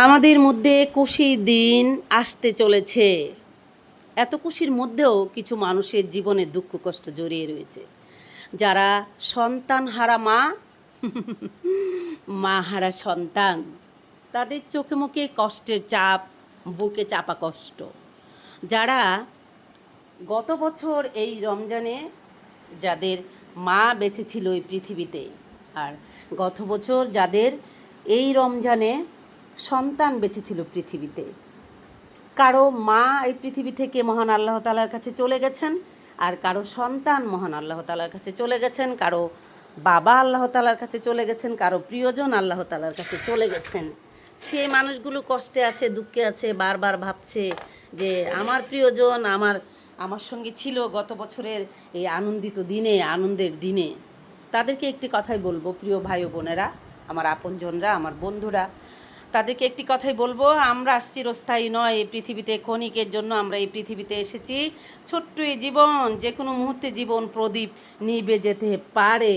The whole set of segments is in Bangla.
আমাদের মধ্যে খুশির দিন আসতে চলেছে। এত খুশির মধ্যেও কিছু মানুষের জীবনে দুঃখ কষ্ট জড়িয়ে রয়েছে। যারা সন্তান হারা মা, মা হারা সন্তান, তাদের চোখে মুখে কষ্টের চাপ, বুকে চাপা কষ্ট। যারা গত বছর এই রমজানে যাদের মা বেঁচে ছিল এই পৃথিবীতে, আর গত বছর যাদের এই রমজানে সন্তান বেঁচে ছিল পৃথিবীতে, কারো মা এই পৃথিবী থেকে মহান আল্লাহ তাআলার কাছে চলে গেছেন, আর কারো সন্তান মহান আল্লাহ তাআলার কাছে চলে গেছেন, কারো বাবা আল্লাহ তাআলার কাছে চলে গেছেন, কারো প্রিয়জন আল্লাহ তাআলার কাছে চলে গেছেন। সেই মানুষগুলো কষ্টে আছে, দুঃখে আছে, বারবার ভাবছে যে আমার প্রিয়জন আমার সঙ্গে ছিল গত বছরের এই আনন্দিত দিনে, আনন্দের দিনে। তাদেরকে একটি কথাই বলবো, প্রিয় ভাই ও বোনেরা, আমার আপনজনরা, আমার বন্ধুরা, তাদেরকে একটি কথাই বলবো, আমরা চিরস্থায়ী নয় এই পৃথিবীতে, ক্ষণিকের জন্য আমরা এই পৃথিবীতে এসেছি। ছোট্ট এই জীবন, যে কোনো মুহূর্তে জীবন প্রদীপ নিভে যেতে পারে।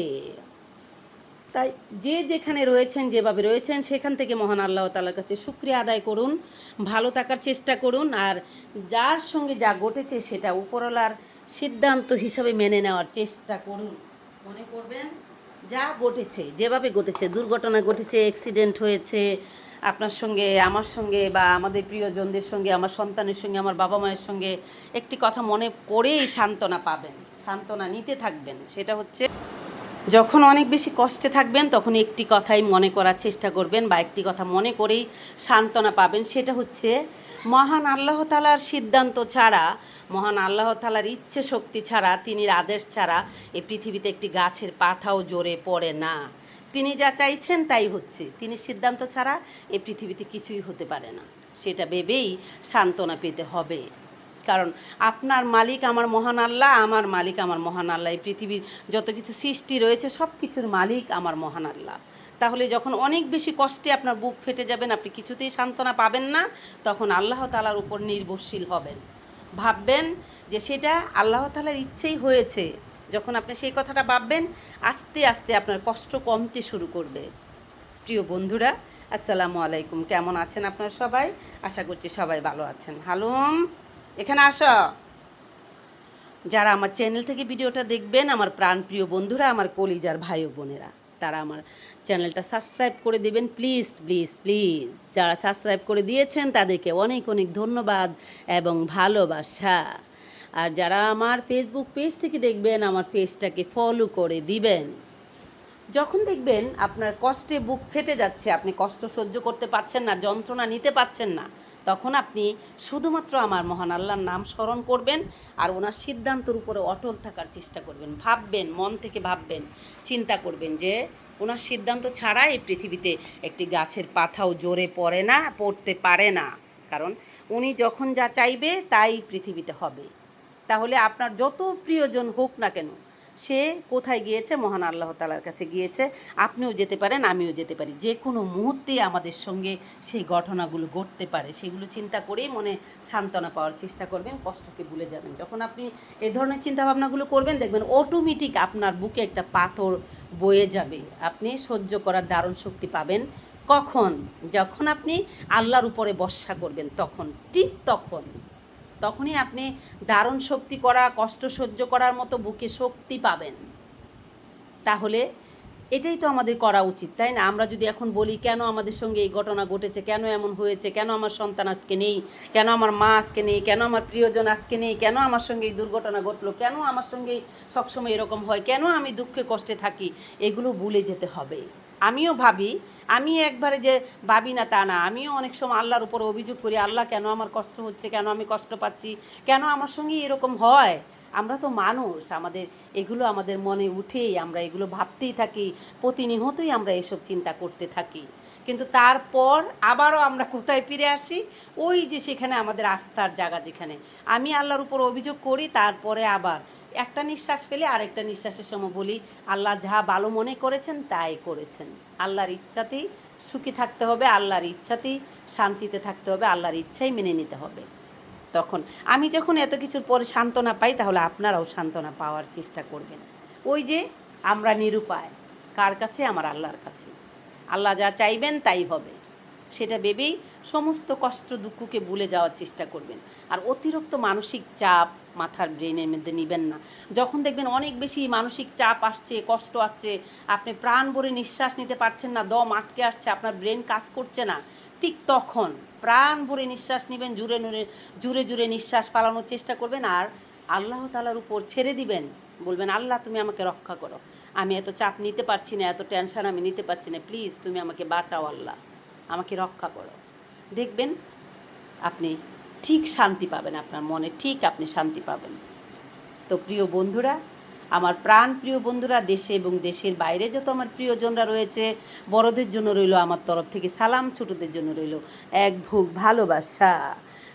তাই যে যেখানে রয়েছেন, যেভাবে রয়েছেন, সেখান থেকে মহান আল্লাহ তাআলার কাছে শুকরিয়া আদায় করুন, ভালো থাকার চেষ্টা করুন, আর যার সঙ্গে যা ঘটেছে সেটা উপরওয়ালার সিদ্ধান্ত হিসাবে মেনে নেওয়ার চেষ্টা করুন। মনে করবেন যা ঘটেছে, যেভাবে ঘটেছে, দুর্ঘটনা ঘটেছে, অ্যাক্সিডেন্ট হয়েছে আপনার সঙ্গে, আমার সঙ্গে, বা আমাদের প্রিয়জনদের সঙ্গে, আমার সন্তানের সঙ্গে, আমার বাবা মায়ের সঙ্গে, একটি কথা মনে করেই সান্ত্বনা পাবেন, সান্ত্বনা নিতে থাকবেন। সেটা হচ্ছে, যখন অনেক বেশি কষ্টে থাকবেন তখন একটি কথাই মনে করার চেষ্টা করবেন, বা একটি কথা মনে করেই সান্ত্বনা পাবেন। সেটা হচ্ছে, মহান আল্লাহ তাআলার সিদ্ধান্ত ছাড়া, মহান আল্লাহ তাআলার ইচ্ছে শক্তি ছাড়া, তিনির আদেশ ছাড়া এই পৃথিবীতে একটি গাছের পাতাও জ্বরে পড়ে না। তিনি যা চাইছেন তাই হচ্ছে। তিনি সিদ্ধান্ত ছাড়া এই পৃথিবীতে কিছুই হতে পারে না। সেটা ভেবেই সান্ত্বনা পেতে হবে। কারণ আপনার মালিক আমার মহান আল্লাহ, আমার মালিক আমার মহান আল্লাহ। এই পৃথিবীর যত কিছু সৃষ্টি রয়েছে সব কিছুর মালিক আমার মহান আল্লাহ। তাহলে যখন অনেক বেশি কষ্টে আপনার বুক ফেটে যাবেন, আপনি কিছুতেই সান্ত্বনা পাবেন না, তখন আল্লাহ তাআলার উপর নির্ভরশীল হবেন, ভাববেন যে সেটা আল্লাহ তাআলার ইচ্ছেই হয়েছে। যখন আপনি সেই কথাটা ভাববেন, আস্তে আস্তে আপনার কষ্ট কমতে শুরু করবে। প্রিয় বন্ধুরা, আসসালামু আলাইকুম। কেমন আছেন আপনারা সবাই? আশা করছি সবাই ভালো আছেন। হালুম, এখানে আসো। যারা আমার চ্যানেল থেকে ভিডিওটা দেখবেন, আমার প্রাণপ্রিয় বন্ধুরা, আমার কলিজার ভাই ও বোনেরা, তারা আমার চ্যানেলটা সাবস্ক্রাইব করে দেবেন প্লিজ প্লিজ প্লিজ। যারা সাবস্ক্রাইব করে দিয়েছেন তাদেরকে অনেক অনেক ধন্যবাদ এবং ভালোবাসা। আর যারা আমার ফেসবুক পেজ থেকে দেখবেন, আমার পেজটাকে ফলো করে দিবেন। যখন দেখবেন আপনার কষ্টে বুক ফেটে যাচ্ছে, আপনি কষ্ট সহ্য করতে পারছেন না, যন্ত্রণা নিতে পারছেন না, তখন আপনি শুধুমাত্র আমার মহান আল্লাহর নাম স্মরণ করবেন, আর ওনার সিদ্ধান্তের উপরে অটল থাকার চেষ্টা করবেন। ভাববেন, মন থেকে ভাববেন, চিন্তা করবেন যে ওনার সিদ্ধান্ত ছাড়া এই পৃথিবীতে একটি গাছের পাতাও জোরে পড়ে না, পড়তে পারে না। কারণ উনি যখন যা চাইবে তাই পৃথিবীতে হবে। তাহলে আপনার যত প্রিয়জন হোক না কেন, সে কোথায় গিয়েছে? মহান আল্লাহ তাআলার কাছে গিয়েছে। আপনিও যেতে পারেন, আমিও যেতে পারি। যে কোনো মুহূর্তেই আমাদের সঙ্গে সেই ঘটনাগুলো ঘটতে পারে। সেগুলো চিন্তা করেই মনে সান্ত্বনা পাওয়ার চেষ্টা করবেন, কষ্টকে ভুলে যাবেন। যখন আপনি এ ধরনের চিন্তাভাবনাগুলো করবেন, দেখবেন অটোমেটিক আপনার বুকে একটা পাথর বয়ে যাবে। আপনি সহ্য করার দারুণ শক্তি পাবেন। কখন? যখন আপনি আল্লাহর উপরে ভরসা করবেন, তখন, ঠিক তখনই আপনি দারুণ শক্তি করা, কষ্ট সহ্য করার মতো বুকে শক্তি পাবেন। তাহলে এটাই তো আমাদের করা উচিত, তাই না? আমরা যদি এখন বলি কেন আমাদের সঙ্গে এই ঘটনা ঘটেছে, কেন এমন হয়েছে, কেন আমার সন্তান আজকে নেই, কেন আমার মা আজকে নেই, কেন আমার প্রিয়জন আজকে নেই, কেন আমার সঙ্গে এই দুর্ঘটনা ঘটলো, কেন আমার সঙ্গে সবসময় এরকম হয়, কেন আমি দুঃখে কষ্টে থাকি, এগুলো ভুলে যেতে হবে। আমিও ভাবি, আমি একবারে যে ভাবি না তা না, আমিও অনেক সময় আল্লাহর উপর অভিযোগ করি, আল্লাহ কেন আমার কষ্ট হচ্ছে, কেন আমি কষ্ট পাচ্ছি, কেন আমার সঙ্গে এরকম হয়। আমরা তো মানুষ, এগুলো আমাদের মনে উঠেই আমরা এগুলো ভাবতেই থাকি, প্রতিনিয়তই আমরা এসব চিন্তা করতে থাকি। কিন্তু তারপর আবারও আমরা কোথায় ফিরে আসি? ওই যে সেখানে আমাদের আস্থার জায়গা, যেখানে আমি আল্লাহর উপর অভিযোগ করি, তারপরে আবার একটা নিঃশ্বাস ফেলে আরেকটা নিঃশ্বাসের সময় বলি, আল্লাহ যা ভালো মনে করেছেন তাই করেছেন। আল্লাহর ইচ্ছাতেই সুখী থাকতে হবে, আল্লাহর ইচ্ছাতেই শান্তিতে থাকতে হবে, আল্লাহর ইচ্ছাই মেনে নিতে হবে। তখন আমি যখন এত কিছুর পরে সান্ত্বনা পাই, তাহলে আপনারাও সান্ত্বনা পাওয়ার চেষ্টা করবেন। ওই যে আমরা নিরুপায়, কার কাছে? আমার আল্লাহর কাছে। আল্লাহ যা চাইবেন তাই হবে। সেটা ভেবেই সমস্ত কষ্ট দুঃখকে ভুলে যাওয়ার চেষ্টা করবেন। আর অতিরিক্ত মানসিক চাপ মাথার ব্রেনের মধ্যে নেবেন না। যখন দেখবেন অনেক বেশি মানসিক চাপ আসছে, কষ্ট আসছে, আপনি প্রাণ ভরে নিঃশ্বাস নিতে পারছেন না, দম আটকে আসছে, আপনার ব্রেন কাজ করছে না, ঠিক তখন প্রাণ ভরে নিঃশ্বাস নেবেন, জুড়ে জুড়ে নিঃশ্বাস পালানোর চেষ্টা করবেন আর আল্লাহ তাআলার উপর ছেড়ে দিবেন। বলবেন, আল্লাহ তুমি আমাকে রক্ষা করো, আমি এত চাপ নিতে পারছি না, এত টেনশন আমি নিতে পারছি না, প্লিজ তুমি আমাকে বাঁচাও, আল্লাহ আমাকে রক্ষা করো। দেখবেন আপনি ঠিক শান্তি পাবেন, আপনার মনে ঠিক আপনি শান্তি পাবেন। তো প্রিয় বন্ধুরা, আমার প্রাণ প্রিয় বন্ধুরা, দেশে এবং দেশের বাইরে যত আমার প্রিয়জনরা রয়েছে, বড়দের জন্য রইল আমার তরফ থেকে সালাম, ছোটদের জন্য রইল এক বুক ভালোবাসা।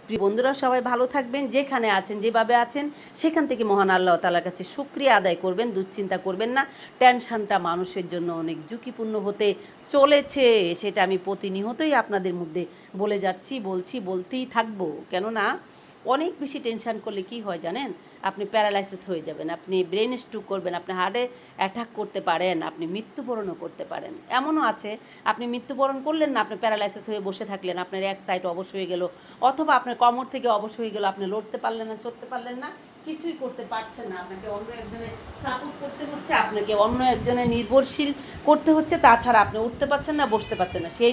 প্রিয় বন্ধুরা, সবাই ভালো থাকবেন, যেখানে আছেন যেভাবে আছেন সেখান থেকে মহান আল্লাহ তাআলার কাছে শুকরিয়া আদায় করবেন, দুশ্চিন্তা করবেন না। টেনশনটা মানুষের জন্য অনেক ঝুঁকিপূর্ণ হতে চলেছে, সেটা আমি প্রতিনিয়তই আপনাদের মধ্যে বলে যাচ্ছি, বলতেই থাকবো। কেননা অনেক বেশি টেনশন করলে কি হয় জানেন, আপনি প্যারালাইসিস হয়ে যাবেন, আপনি ব্রেন স্ট্রোক করবেন, আপনি হার্টে অ্যাটাক করতে পারেন, আপনি মৃত্যুবরণও করতে পারেন। এমনও আছে আপনি মৃত্যুবরণ করলেন না, আপনি প্যারালাইসিস হয়ে বসে থাকলেন, আপনার এক সাইড অবশ হয়ে গেল, অথবা আপনার কোমর থেকে অবশ হয়ে গেল, আপনি লড়তে পারলেন না, চলতে পারলেন না, কিছুই করতে পারছেন না, আপনাকে অন্য একজনের সাপোর্ট করতে হচ্ছে, আপনাকে অন্য একজনের নির্ভরশীল করতে হচ্ছে, তাছাড়া আপনি উঠতে পারছেন না, বসতে পারছেন না, সেই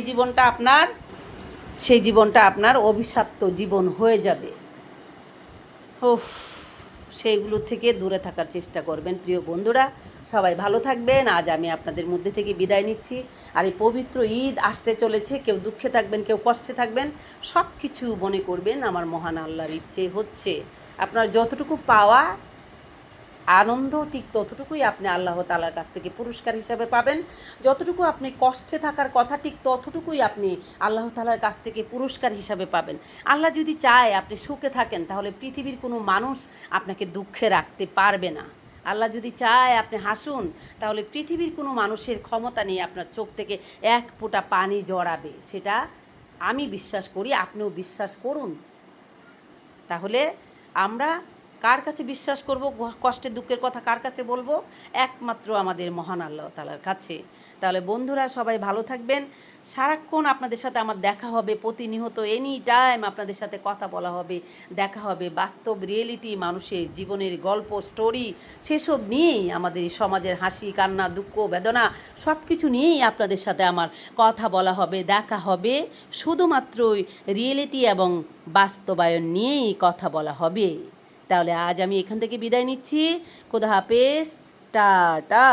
জীবনটা আপনার অভিশপ্ত জীবন হয়ে যাবে। ওফ, সেইগুলো থেকে দূরে থাকার চেষ্টা করবেন। প্রিয় বন্ধুরা, সবাই ভালো থাকবেন। আজ আমি আপনাদের মধ্যে থেকে বিদায় নিচ্ছি। আর এই পবিত্র ঈদ আসতে চলেছে, কেউ দুঃখে থাকবেন, কেউ কষ্টে থাকবেন, সব কিছু মনে করবেন আমার মহান আল্লাহর ইচ্ছে হচ্ছে আপনার যতটুকু পাওয়া আনন্দ ঠিক ততটুকুই আপনি আল্লাহ তাআলার কাছ থেকে পুরস্কার হিসাবে পাবেন। যতটুকু আপনি কষ্টে থাকার কথা ঠিক ততটুকুই আপনি আল্লাহ তাআলার কাছ থেকে পুরস্কার হিসাবে পাবেন। আল্লাহ যদি চায় আপনি সুখে থাকেন, তাহলে পৃথিবীর কোনো মানুষ আপনাকে দুঃখে রাখতে পারবে না। আল্লাহ যদি চায় আপনি হাসুন, তাহলে পৃথিবীর কোনো মানুষের ক্ষমতা নেই আপনার চোখ থেকে এক ফোঁটা পানি জড়াবে। সেটা আমি বিশ্বাস করি, আপনিও বিশ্বাস করুন। তাহলে আমরা কার কাছে বিশ্বাস করব, কষ্টের দুঃখের কথা কার কাছে বলবো? একমাত্র আমাদের মহান আল্লাহ তাআলার কাছে। তাহলে বন্ধুরা, সবাই ভালো থাকবেন। সারাক্ষণ আপনাদের সাথে আমার দেখা হবে, প্রতিনিয়ত এনি টাইম আপনাদের সাথে কথা বলা হবে, দেখা হবে, বাস্তব রিয়েলিটি, মানুষের জীবনের গল্প, স্টোরি, সেসব নিয়েই আমাদের এই সমাজের হাসি কান্না দুঃখ বেদনা সব কিছু নিয়েই আপনাদের সাথে আমার কথা বলা হবে, দেখা হবে। শুধুমাত্রই রিয়েলিটি এবং বাস্তবায়ন নিয়েই কথা বলা হবে। তাহলে আজ আমি এখান থেকে বিদায় নিচ্ছি। খোদা হাফেজ, টাটা।